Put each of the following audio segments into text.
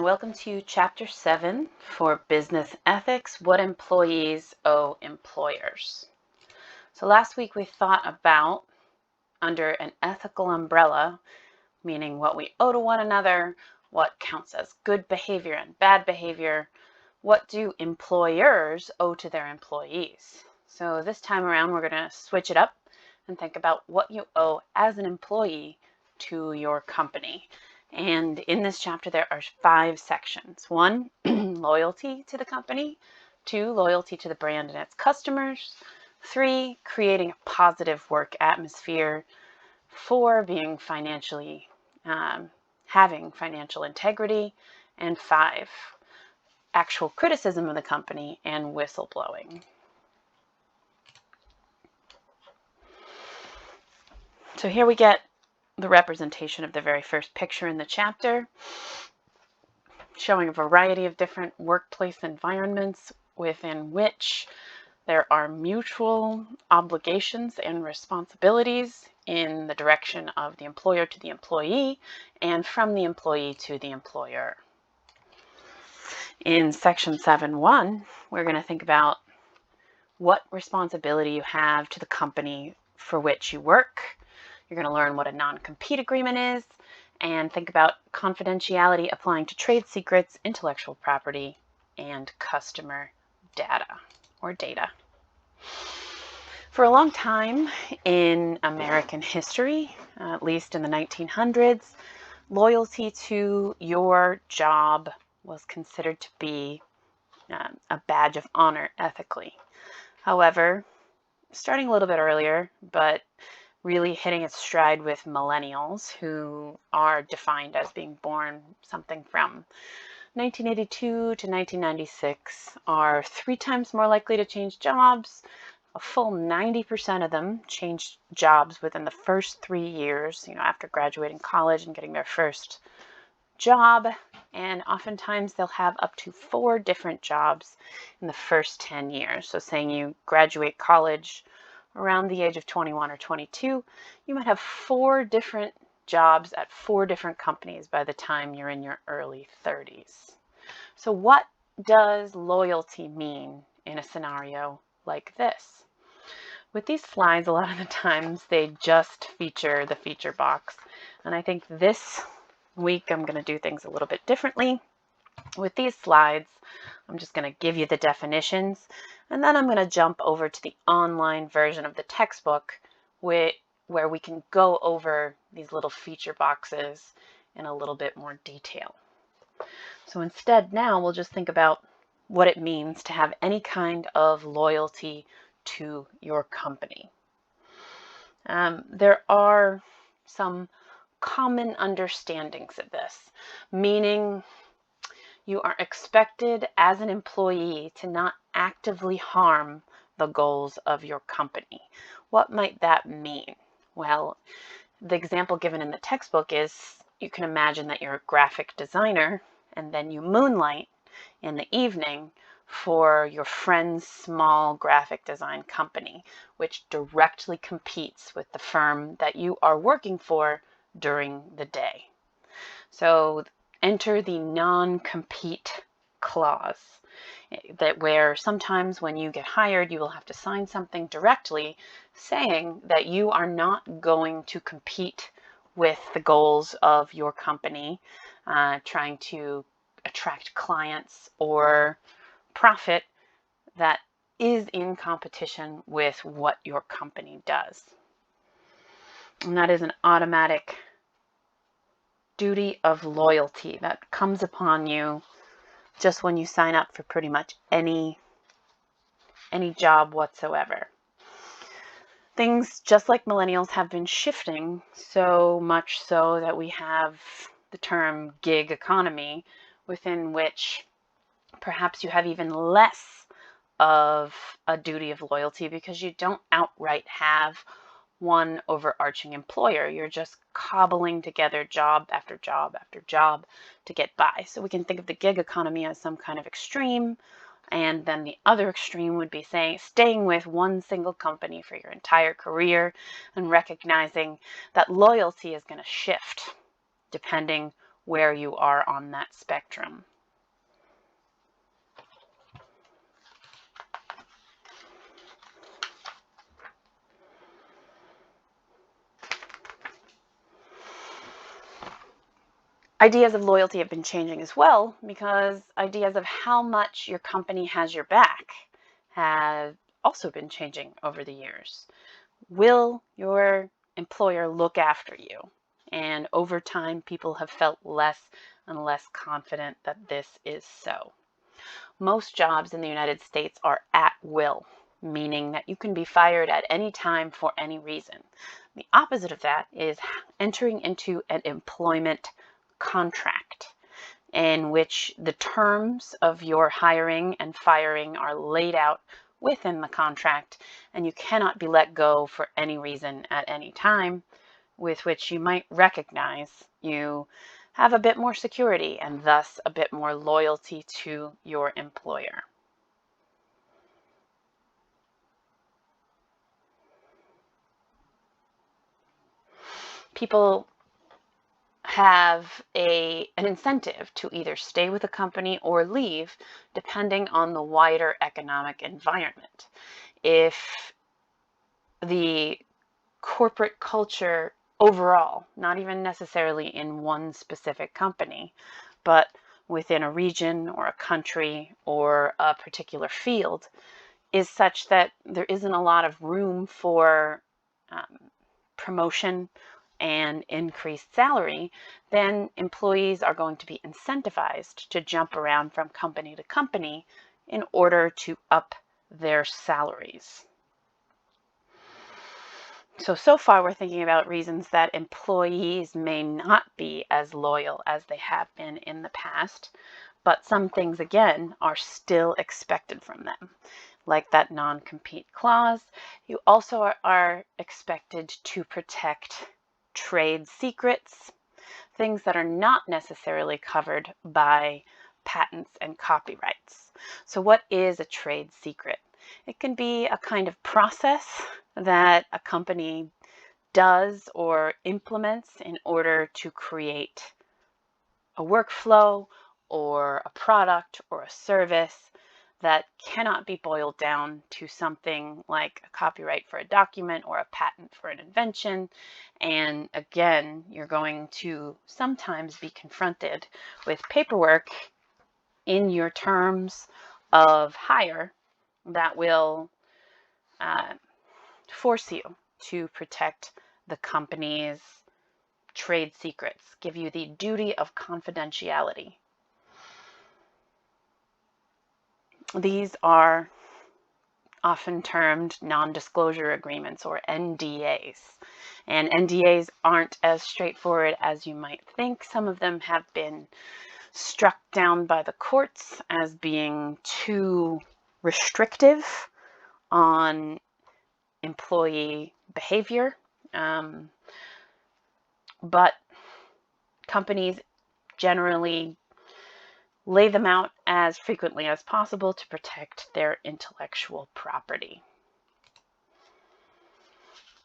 welcome to Chapter 7 for Business Ethics, What Employees Owe Employers. So last week we thought about, under an ethical umbrella, meaning what we owe to one another, what counts as good behavior and bad behavior, what do employers owe to their employees. So this time around we're going to switch it up and think about what you owe as an employee to your company. And in this chapter, there are 5 sections. 1, loyalty to the company. 2, loyalty to the brand and its customers. 3, creating a positive work atmosphere. 4, being financially, having financial integrity. And 5, actual criticism of the company and whistleblowing. So here we get the representation of the very first picture in the chapter, showing a variety of different workplace environments within which there are mutual obligations and responsibilities in the direction of the employer to the employee and from the employee to the employer. In section 7.1, we're going to think about what responsibility you have to the company for which you work. You're going to learn what a non-compete agreement is and think about confidentiality applying to trade secrets, intellectual property, and customer data or data. For a long time in American history, at least in the 1900s, loyalty to your job was considered to be a badge of honor ethically. However, starting a little bit earlier, but really hitting its stride with millennials, who are defined as being born something from 1982 to 1996, are 3 times more likely to change jobs. A full 90% of them changed jobs within the first 3 years, after graduating college and getting their first job. And oftentimes they'll have up to 4 different jobs in the first 10 years. So saying you graduate college around the age of 21 or 22, you might have 4 different jobs at 4 different companies by the time you're in your early 30s. So what does loyalty mean in a scenario like this? With these slides, a lot of the times they just feature the feature box. And I think this week I'm going to do things a little bit differently. With these slides, I'm just going to give you the definitions, and then I'm going to jump over to the online version of the textbook where we can go over these little feature boxes in a little bit more detail. So instead, now we'll just think about what it means to have any kind of loyalty to your company. There are some common understandings of this, meaning you are expected as an employee to not actively harm the goals of your company. What might that mean? Well, the example given in the textbook is, you can imagine that you're a graphic designer and then you moonlight in the evening for your friend's small graphic design company, which directly competes with the firm that you are working for during the day. So enter the non-compete clause, where sometimes when you get hired, you will have to sign something directly saying that you are not going to compete with the goals of your company, trying to attract clients or profit that is in competition with what your company does. And that is an automatic duty of loyalty that comes upon you just when you sign up for pretty much any job whatsoever. Things, just like millennials, have been shifting so much so that we have the term gig economy, within which perhaps you have even less of a duty of loyalty because you don't outright have one overarching employer. You're just cobbling together job after job after job to get by. So we can think of the gig economy as some kind of extreme, and then the other extreme would be staying with one single company for your entire career and recognizing that loyalty is going to shift depending where you are on that spectrum. Ideas of loyalty have been changing as well, because ideas of how much your company has your back have also been changing over the years. Will your employer look after you? And over time, people have felt less and less confident that this is so. Most jobs in the United States are at will, meaning that you can be fired at any time for any reason. The opposite of that is entering into an employment contract, in which the terms of your hiring and firing are laid out within the contract, and you cannot be let go for any reason at any time, with which you might recognize you have a bit more security and thus a bit more loyalty to your employer. People have an incentive to either stay with a company or leave, depending on the wider economic environment. If the corporate culture overall, not even necessarily in one specific company, but within a region or a country or a particular field, is such that there isn't a lot of room for promotion and increased salary, then employees are going to be incentivized to jump around from company to company in order to up their salaries. So far we're thinking about reasons that employees may not be as loyal as they have been in the past, but some things, again, are still expected from them, like that non-compete clause. You also are expected to protect trade secrets, things that are not necessarily covered by patents and copyrights. So what is a trade secret? It can be a kind of process that a company does or implements in order to create a workflow or a product or a service that cannot be boiled down to something like a copyright for a document or a patent for an invention. And again, you're going to sometimes be confronted with paperwork in your terms of hire that will force you to protect the company's trade secrets, give you the duty of confidentiality. These are often termed non-disclosure agreements, or NDAs. And NDAs aren't as straightforward as you might think. Some of them have been struck down by the courts as being too restrictive on employee behavior. But companies generally lay them out as frequently as possible to protect their intellectual property.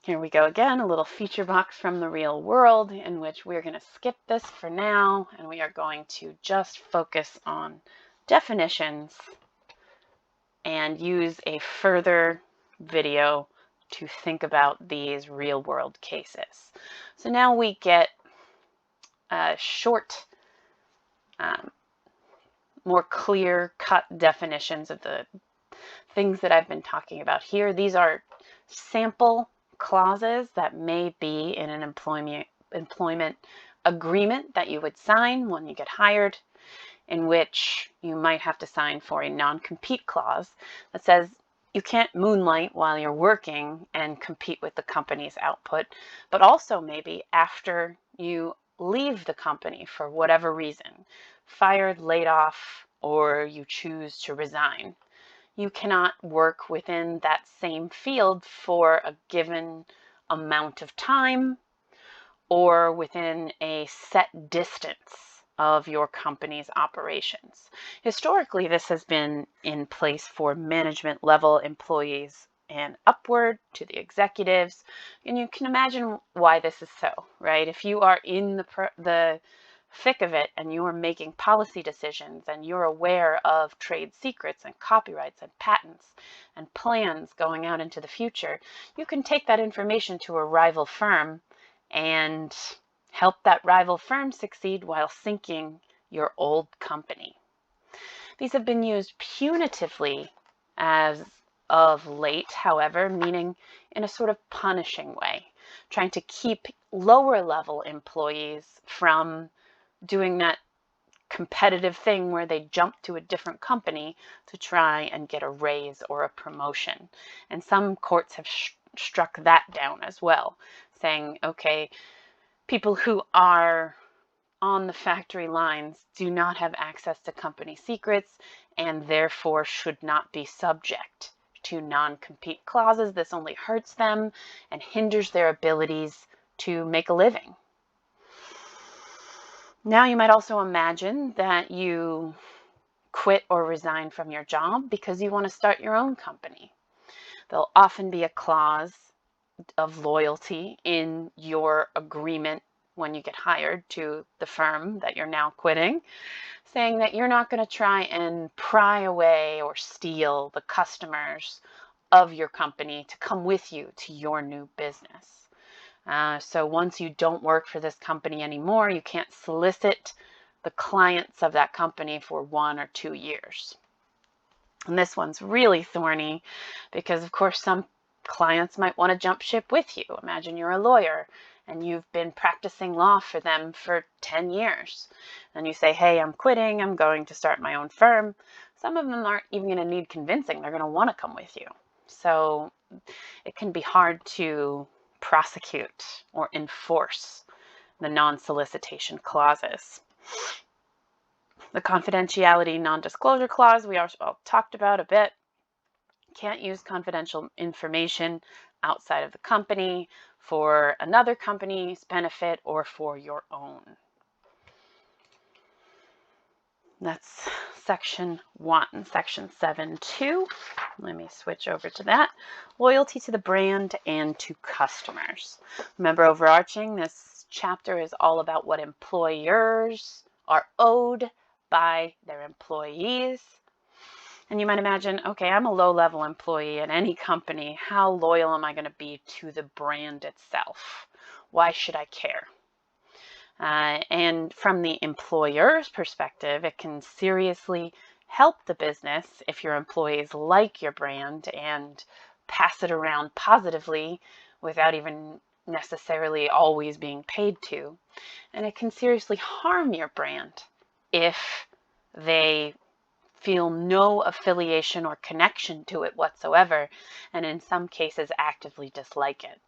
Here we go again, a little feature box from the real world, in which we're going to skip this for now, and we are going to just focus on definitions and use a further video to think about these real world cases. So now we get short, more clear-cut definitions of the things that I've been talking about here. These are sample clauses that may be in an employment agreement that you would sign when you get hired, in which you might have to sign for a non-compete clause that says you can't moonlight while you're working and compete with the company's output, but also maybe after you leave the company for whatever reason, fired, laid off, or you choose to resign. You cannot work within that same field for a given amount of time or within a set distance of your company's operations. Historically, this has been in place for management level employees and upward to the executives. And you can imagine why this is so, right? If you are in the thick of it and you're making policy decisions and you're aware of trade secrets and copyrights and patents and plans going out into the future, you can take that information to a rival firm and help that rival firm succeed while sinking your old company. These have been used punitively as of late, however, meaning in a sort of punishing way, trying to keep lower level employees from doing that competitive thing where they jump to a different company to try and get a raise or a promotion. And some courts have struck that down as well, saying, okay, people who are on the factory lines do not have access to company secrets and therefore should not be subject to non-compete clauses. This only hurts them and hinders their abilities to make a living. Now you might also imagine that you quit or resign from your job because you want to start your own company. There'll often be a clause of loyalty in your agreement when you get hired to the firm that you're now quitting, saying that you're not going to try and pry away or steal the customers of your company to come with you to your new business. So once you don't work for this company anymore, you can't solicit the clients of that company for 1 or 2 years. And this one's really thorny because, of course, some clients might want to jump ship with you. Imagine you're a lawyer and you've been practicing law for them for 10 years. And you say, hey, I'm quitting, I'm going to start my own firm. Some of them aren't even going to need convincing. They're going to want to come with you. So it can be hard to prosecute or enforce the non-solicitation clauses. The confidentiality non-disclosure clause we all talked about a bit. Can't use confidential information outside of the company for another company's benefit or for your own. That's section 1. Section 7.2. Let me switch over to that. Loyalty to the brand and to customers. Remember, overarching, this chapter is all about what employers are owed by their employees. And you might imagine, okay, I'm a low-level employee at any company. How loyal am I going to be to the brand itself? Why should I care? And from the employer's perspective, it can seriously help the business if your employees like your brand and pass it around positively without even necessarily always being paid to. And it can seriously harm your brand if they feel no affiliation or connection to it whatsoever, and in some cases actively dislike it.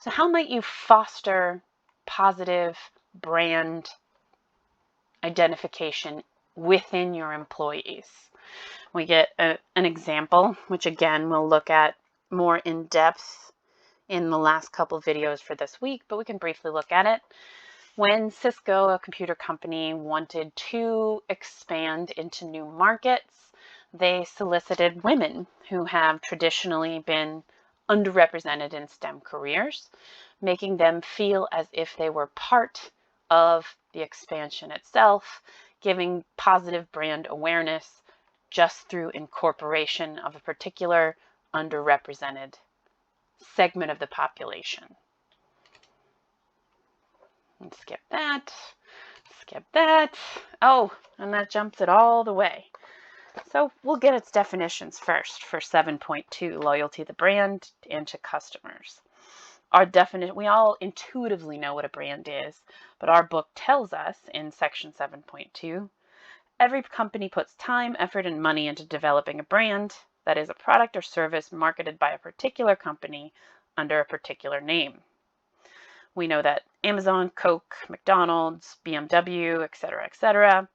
So how might you foster positive brand identification within your employees? We get an example, which again we'll look at more in depth in the last couple videos for this week, but we can briefly look at it. When Cisco, a computer company, wanted to expand into new markets, they solicited women who have traditionally been underrepresented in STEM careers, making them feel as if they were part of the expansion itself, giving positive brand awareness just through incorporation of a particular underrepresented segment of the population. And skip that, skip that. Oh, and that jumps it all the way. So we'll get its definitions first for 7.2, loyalty to the brand and to customers. Our definition, we all intuitively know what a brand is, but our book tells us in section 7.2, every company puts time, effort, and money into developing a brand, that is a product or service marketed by a particular company under a particular name. We know that Amazon, Coke, McDonald's, BMW, etc.,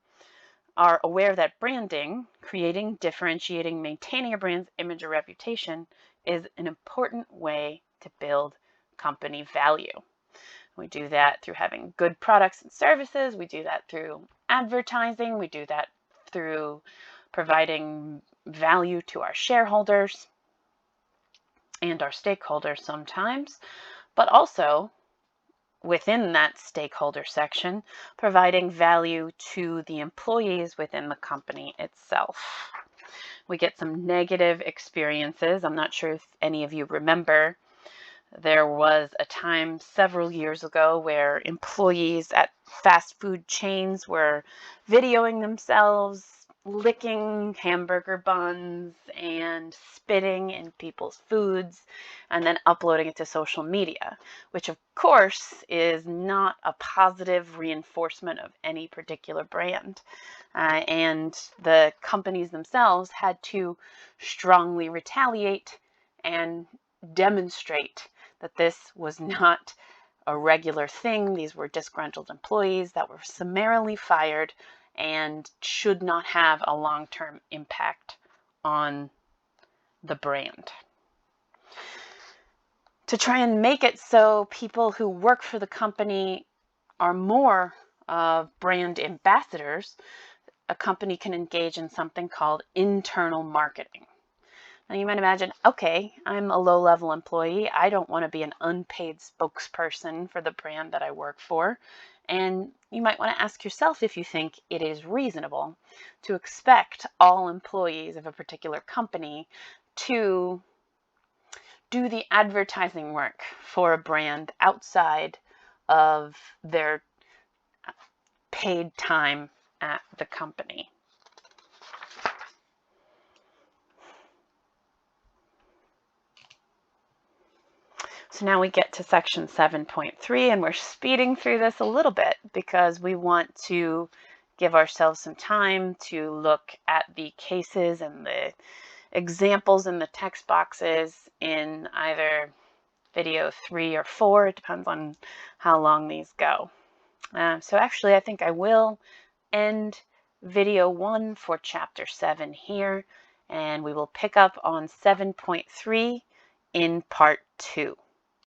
are aware that branding, creating, differentiating, maintaining a brand's image or reputation, is an important way to build company value. We do that through having good products and services. We do that through advertising. We do that through providing value to our shareholders and our stakeholders sometimes, but also within that stakeholder section, providing value to the employees within the company itself. We get some negative experiences. I'm not sure if any of you remember. There was a time several years ago where employees at fast food chains were videoing themselves licking hamburger buns and spitting in people's foods and then uploading it to social media, which of course is not a positive reinforcement of any particular brand. And the companies themselves had to strongly retaliate and demonstrate that this was not a regular thing. These were disgruntled employees that were summarily fired and should not have a long-term impact on the brand. To try and make it so people who work for the company are more brand ambassadors, a company can engage in something called internal marketing. Now you might imagine, okay, I'm a low-level employee. I don't want to be an unpaid spokesperson for the brand that I work for. And you might want to ask yourself if you think it is reasonable to expect all employees of a particular company to do the advertising work for a brand outside of their paid time at the company. So now we get to section 7.3, and we're speeding through this a little bit because we want to give ourselves some time to look at the cases and the examples in the text boxes in either video 3 or 4. It depends on how long these go. So actually, I think I will end video 1 for chapter 7 here, and we will pick up on 7.3 in part 2.